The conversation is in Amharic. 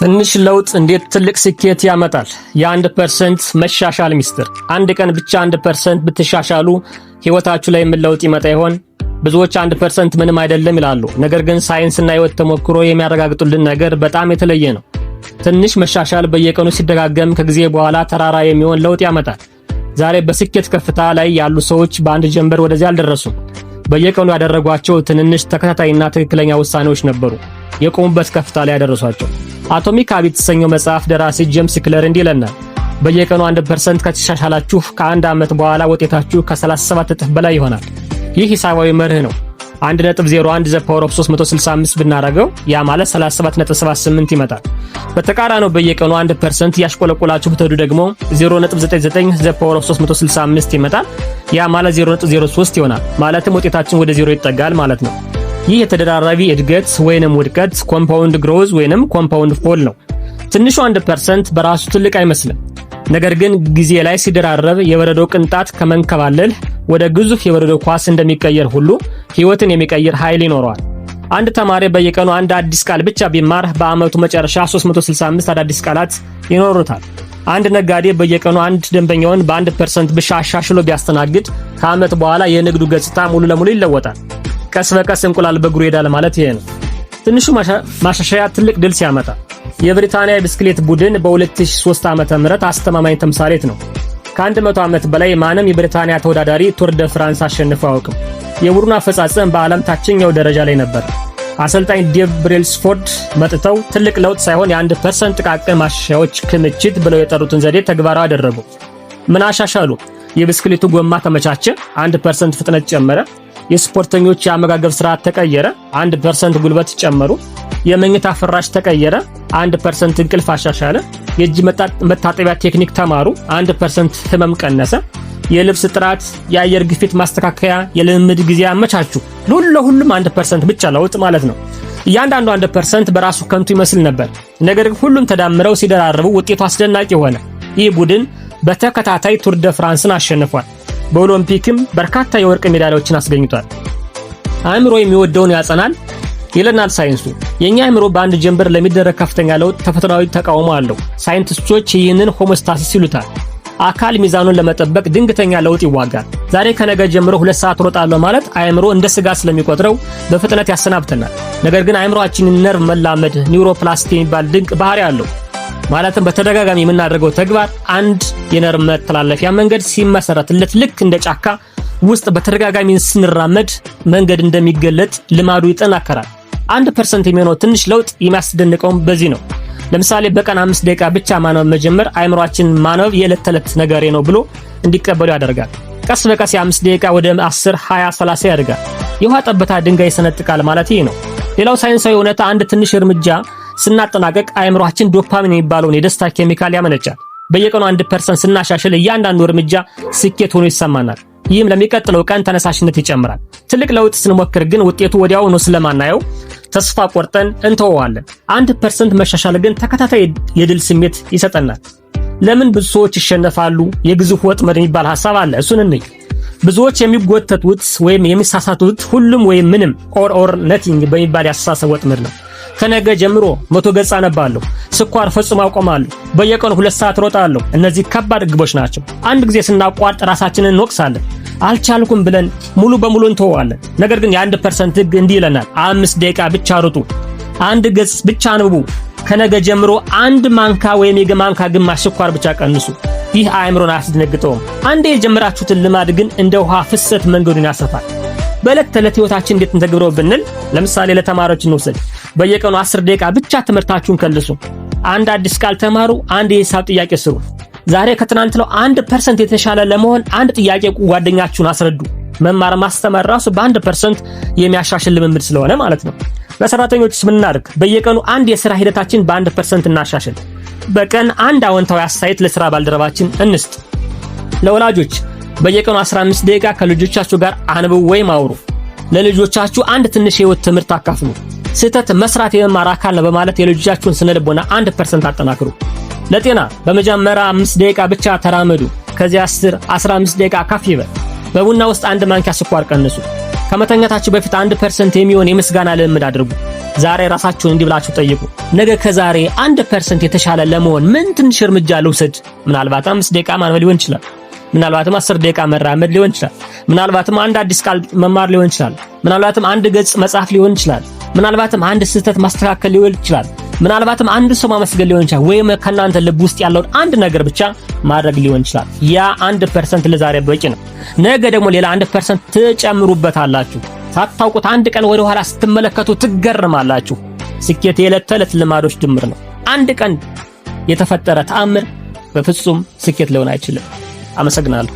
ትንሽ ለውጥ እንዴት ትልቅ ስኬት ያመጣል? የ1% መሻሻል ሚስጥር። አንድ ቀን ብቻ 1% ብትሻሻሉ ህይወታችሁ ላይ ምን ለውጥ ይመጣ ይሆን? ብዙዎች 1% ምንም አይደለም ይላሉ። ነገር ግን ሳይንስና ህይወት ተሞክሮ የሚያረጋግጡልን ነገር በጣም የተለየ ነው። ትንሽ መሻሻል በየቀኑ ሲደጋገም ከጊዜ በኋላ ተራራ የሚሆን ለውጥ ያመጣል። ዛሬ በስኬት ከፍታ ላይ ያሉ ሰዎች በአንድ ጀንበር ወደዚያ አልደረሱም። በየቀኑ ያደረጓቸው ትንንሽ ተከታታይና ትክክለኛ ውሳኔዎች ነበሩ የቆሙበት ከፍታ ላይ ያደረሷቸው። አቶሚክ ሃቢት የተሰኘው መጽሐፍ ደራሲ ጄምስ ክለር እንዲህ ይለናል። በየቀኑ 1% ከተሻሻላችሁ ከአንድ ዓመት በኋላ ውጤታችሁ ከ37 እጥፍ በላይ ይሆናል። ይህ ሂሳባዊ መርህ ነው። 1.01 ዘ ፓወር ኦፍ 365 ብናረገው ያ ማለት 37.78 ይመጣል። በተቃራኒው በየቀኑ 1% ያሽቆለቆላችሁ ብትሄዱ ደግሞ 0.99 ዘ ፓወር ኦፍ 365 ይመጣል። ያ ማለት 0.03 ይሆናል። ማለትም ውጤታችን ወደ 0 ይጠጋል ማለት ነው። ይህ የተደራራቢ እድገት ወይንም ውድቀት ኮምፓውንድ ግሮዝ ወይንም ኮምፓውንድ ፎል ነው። ትንሹ 1% በራሱ ትልቅ አይመስልም። ነገር ግን ጊዜ ላይ ሲደራረብ የበረዶ ቅንጣት ከመንከባለል ወደ ግዙፍ የበረዶ ኳስ እንደሚቀየር ሁሉ ህይወትን የሚቀይር ኃይል ይኖረዋል። አንድ ተማሪ በየቀኑ አንድ አዲስ ቃል ብቻ ቢማር በአመቱ መጨረሻ 365 አዳዲስ ቃላት ይኖሩታል። አንድ ነጋዴ በየቀኑ አንድ ደንበኛውን በ1% ብቻ አሻሽሎ ቢያስተናግድ ከአመት በኋላ የንግዱ ገጽታ ሙሉ ለሙሉ ይለወጣል። ቀስ በቀስ እንቁላል በእግሩ ይሄዳል ማለት ይሄ ነው። ትንሹ ማሻሻያ ትልቅ ድል ሲያመጣ የብሪታንያ ብስክሌት ቡድን በ2003 ዓመተ ምህረት አስተማማኝ ተምሳሌት ነው። ከ100 ዓመት በላይ ማንም የብሪታንያ ተወዳዳሪ ቱር ደ ፍራንስ አሸንፎ አያውቅም። የቡድኑ አፈጻጸም በዓለም ታችኛው ደረጃ ላይ ነበር። አሰልጣኝ ዴቭ ብሬልስፎርድ መጥተው ትልቅ ለውጥ ሳይሆን የ1% ጥቃቅን ማሻሻያዎች ክምችት ብለው የጠሩትን ዘዴ ተግባራዊ አደረጉ። ምን አሻሻሉ? የብስክሌቱ ጎማ ተመቻቸ፣ 1% ፍጥነት ጨመረ። የስፖርተኞች የአመጋገብ ስርዓት ተቀየረ፣ 1% ጉልበት ጨመሩ። የመኝታ ፍራሽ ተቀየረ፣ 1% እንቅልፍ አሻሻለ። የእጅ መታጠቢያ ቴክኒክ ተማሩ፣ 1% ህመም ቀነሰ። የልብስ ጥራት፣ የአየር ግፊት ማስተካከያ፣ የልምምድ ጊዜ አመቻቹ። ለሁሉም 1% ብቻ ለውጥ ማለት ነው። እያንዳንዱ 1% በራሱ ከንቱ ይመስል ነበር። ነገር ግን ሁሉም ተዳምረው ሲደራረቡ ውጤቱ አስደናቂ ሆነ። ይህ ቡድን በተከታታይ ቱር ደ ፍራንስን አሸንፏል። በኦሎምፒክም በርካታ የወርቅ ሜዳሊያዎችን አስገኝቷል። አእምሮ የሚወደውን ያጸናል ይለናል ሳይንሱ። የኛ አእምሮ በአንድ ጀንበር ለሚደረግ ከፍተኛ ለውጥ ተፈጥሯዊ ተቃውሞ አለው። ሳይንቲስቶች ይህንን ሆሞስታሲስ ይሉታል። አካል ሚዛኑን ለመጠበቅ ድንገተኛ ለውጥ ይዋጋል። ዛሬ ከነገ ጀምሮ 2 ሰዓት ሮጣለሁ ማለት አእምሮ እንደ ስጋት ስለሚቆጥረው በፍጥነት ያሰናብተናል። ነገር ግን አእምሮአችን ነርቭ መላመድ ኒውሮፕላስቲ የሚባል ድንቅ ባህሪ አለው። ማለትም በተደጋጋሚ የምናደርገው ተግባር አንድ የነርቭ መተላለፊያ መንገድ ሲመሰረትለት ልክ እንደ ጫካ ውስጥ በተደጋጋሚ ስንራመድ መንገድ እንደሚገለጥ ልማዱ ይጠናከራል። 1% የሚሆነው ትንሽ ለውጥ የሚያስደንቀው በዚህ ነው። ለምሳሌ በቀን 5 ደቂቃ ብቻ ማንበብ መጀመር አእምሮአችን ማንበብ የዕለት ተዕለት ነገሬ ነው ብሎ እንዲቀበሉ ያደርጋል። ቀስ በቀስ የ5 ደቂቃ ወደ 10፣ 20፣ 30 ያድጋል። የውሃ ጠብታ ድንጋይ ይሰነጥቃል ማለት ይሄ ነው። ሌላው ሳይንሳዊ እውነታ አንድ ትንሽ እርምጃ ስናጠናቀቅ አእምሮአችን ዶፓሚን የሚባለውን የደስታ ኬሚካል ያመነጫል። በየቀኑ 1% ስናሻሽል እያንዳንዱ እርምጃ ስኬት ሆኖ ይሰማናል። ይህም ለሚቀጥለው ቀን ተነሳሽነት ይጨምራል። ትልቅ ለውጥ ስንሞክር ግን ውጤቱ ወዲያውኑ ስለማናየው ተስፋ ቆርጠን እንተወዋለን። 1% መሻሻል ግን ተከታታይ የድል ስሜት ይሰጠናል። ለምን ብዙ ሰዎች ይሸነፋሉ? የግዙፍ ወጥመድ የሚባል ሐሳብ አለ። እሱን እንይ። ብዙዎች የሚጎተቱት ወይም የሚሳሳቱት ሁሉም ወይም ምንም ኦር ነቲንግ በሚባል ያስተሳሰብ ወጥመድ ነው። ከነገ ጀምሮ 100 ገጽ አነባለሁ፣ ስኳር ፈጽሞ አቆማለሁ፣ በየቀኑ 2 ሰዓት ሮጣለሁ። እነዚህ ከባድ ግቦች ናቸው። አንድ ጊዜ ስናቋርጥ ራሳችንን እንወቅሳለን። አልቻልኩም ብለን ሙሉ በሙሉ እንተዋለን። ነገር ግን የ1% ህግ እንዲህ ይለናል። 5 ደቂቃ ብቻ ሩጡ፣ 1 ገጽ ብቻ አንብቡ፣ ከነገ ጀምሮ 1 ማንካ ወይም የማንካ ግማሽ ስኳር ብቻ ቀንሱ። ይህ አእምሮን አያስደነግጠውም። አንዴ የጀመራችሁትን ልማድ ግን እንደ ውሃ ፍሰት መንገዱን ያሰፋል። በዕለት ተዕለት ህይወታችን እንዴት እንተግብረው ብንል ለምሳሌ ለተማሪዎች እንውሰድ። በየቀኑ 10 ደቂቃ ብቻ ትምህርታችሁን ከልሱ። አንድ አዲስ ቃል ተማሩ፣ አንድ የሂሳብ ጥያቄ ስሩ። ዛሬ ከትናንትለው 1% የተሻለ ለመሆን አንድ ጥያቄ ጓደኛችሁን አስረዱ። መማር ማስተማር ራሱ በ1% የሚያሻሽል ልምምድ ስለሆነ ማለት ነው። ለሰራተኞችስ ምን እናድርግ? በየቀኑ አንድ የሥራ ሂደታችን በ1% እናሻሽል። በቀን አንድ አዎንታዊ አስተያየት ለሥራ ባልደረባችን እንስጥ። ለወላጆች በየቀኑ 15 ደቂቃ ከልጆቻችሁ ጋር አንብቡ ወይም አውሩ። ለልጆቻችሁ አንድ ትንሽ የህይወት ትምህርት አካፍሉ። ስህተት መስራት የመማር አካል ነው በማለት የልጆቻችሁን ስነልቦና 1% አጠናክሩ። ለጤና በመጀመሪያ 5 ደቂቃ ብቻ ተራመዱ። ከዚያ 10፣ 15 ደቂቃ ከፍ ይበል። በቡና ውስጥ 1 ማንኪያ ስኳር ቀንሱ። ከመተኛታችሁ በፊት 1% የሚሆን የምስጋና ልምምድ አድርጉ። ዛሬ ራሳችሁን እንዲህ ብላችሁ ጠይቁ። ነገ ከዛሬ 1% የተሻለ ለመሆን ምን ትንሽ እርምጃ ልውሰድ? ምናልባት 5 ደቂቃ ማንበብ ሊሆን ይችላል። ምናልባትም 10 ደቂቃ መራመድ ሊሆን ይችላል። ምናልባትም አንድ አዲስ ቃል መማር ሊሆን ይችላል። ምናልባትም አንድ ገጽ መጻፍ ሊሆን ይችላል። ምናልባትም አንድ ስህተት ማስተካከል ሊሆን ይችላል። ምናልባትም አንድ ሰው ማመስገን ሊሆን ይችላል። ወይም ከናንተ ልብ ውስጥ ያለውን አንድ ነገር ብቻ ማድረግ ሊሆን ይችላል። ያ 1% ለዛሬ በቂ ነው። ነገ ደግሞ ሌላ 1% ትጨምሩበታላችሁ። ሳታውቁት አንድ ቀን ወደ ኋላ ስትመለከቱ ትገረማላችሁ። ስኬት የዕለት ተዕለት ልማዶች ድምር ነው። አንድ ቀን የተፈጠረ ተአምር በፍጹም ስኬት ሊሆን አይችልም። አመሰግናለሁ።